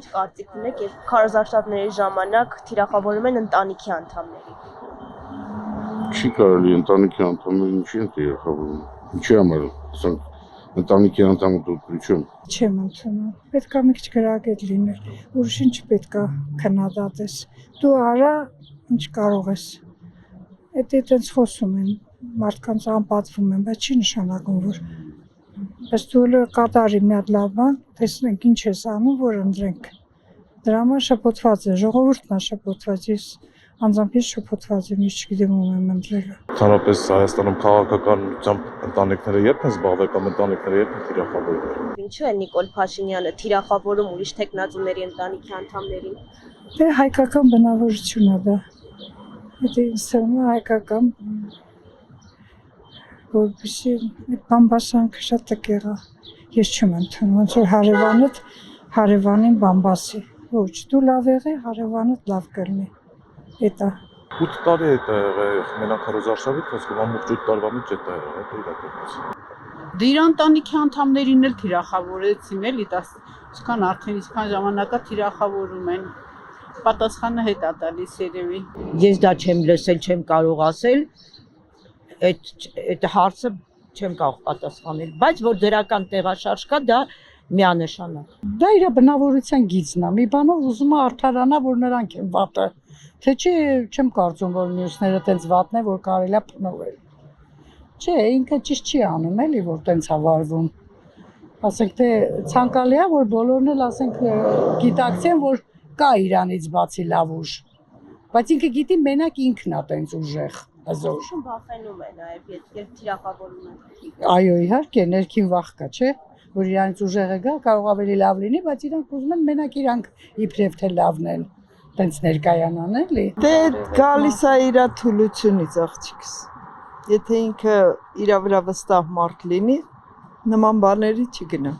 Ինչ կարծիք ունեք, երբ քարոզարշավների ժամանակ թիրախավորում են ընտանիքի անդամներին։ Չի կարելի ընտանիքի անդամներին ինչի են թիրախավորում։ Ինչի համար ասենք ընտանիքի անդամը դու չեմ։ Չեմ ընդունում։ Պետք է մի քիչ գրագետ լինել, ուրիշին չպետք է քննադատես։ Դու արա ինչ կարող ես։ Դա այդպես խոսում են, մարդկանց անպատվում են, բայց չի նշանակում, որ բայց դու կատարի մի հատ լավ բան, տեսնենք ինչ ես անում, որ ընտրենք։ Դրա համար շփոթված է, ժողովուրդն է շփոթված, ես անձամբ ես շփոթված եմ, ես չգիտեմ ում եմ ընտրել։ Ընդհանրապես Հայաստանում քաղաքականությամբ ընտանիքները երբ են զբաղվել կամ ընտանիքները երբ են թիրախավորվել։ Ինչու է Նիկոլ Փաշինյանը թիրախավորում ուրիշ տեխնացուների ընտանիքի անդամներին։ Դե հայկական բնավորություն է դա։ Դա ինձ թվում է հայկական որպեսզի բամբասանքը շատ տկեր է։ Ես չեմ ընդունում, ոնց որ հարևանին բամբասի։ Ոչ, դու լավ եղի, հարևանդ լավ կլինի։ Դա 8 տարի է դա եղել, մենակ քարոզարշավի խոսքում ամբողջ 8 տարվա մեջ է դա եղել, դա իրականություն։ Դե իր ընտանիքի անդամներին էլ թիրախավորեցին էլի, այսքան արդեն իսկան ժամանակա թիրախավորում են։ Պատասխանը հետ է տալիս երևի։ Ես դա չեմ լսել, չեմ կարող ասել, այդ հարցը չեմ կարող պատասխանել, բայց որ դրական տեղաշարժ կա, դա միանշանակ։ Դա իր բնավորության գիծն է, մի բանով ուզում է արդարանա, որ նրանք են վատը, թե չի չեմ կարծում, որ մյուսները տենց վատն է, որ կարելի է փնովել։ Չէ, ինքը ճիշտ չի անում էլի, որ տենց է վարվում։ Ասենք թե ցանկալի է, որ բոլորն էլ ասենք գիտակցեն, որ կա իրանից բացի լավ ուժ, բայց ինքը գիտի մենակ ինքն է տենց ուժեղ, հզոր։ Ուրիշն վախենում է նաև, երբ թիրախավորում են։ Այո, իհարկե, ներքին վախ կա, չէ, որ իրանից ուժեղը գա, կարող ավելի լավ լինի, բայց իրանք ուզում են մենակ իրանք իբրև թե լավն են, տենց ներկայանան էլի։ Դե գալիս է իր թուլությունից աղջիկս։ Եթե ինքը իր վրա վստահ մարդ լինի, նման բաների չի գնա։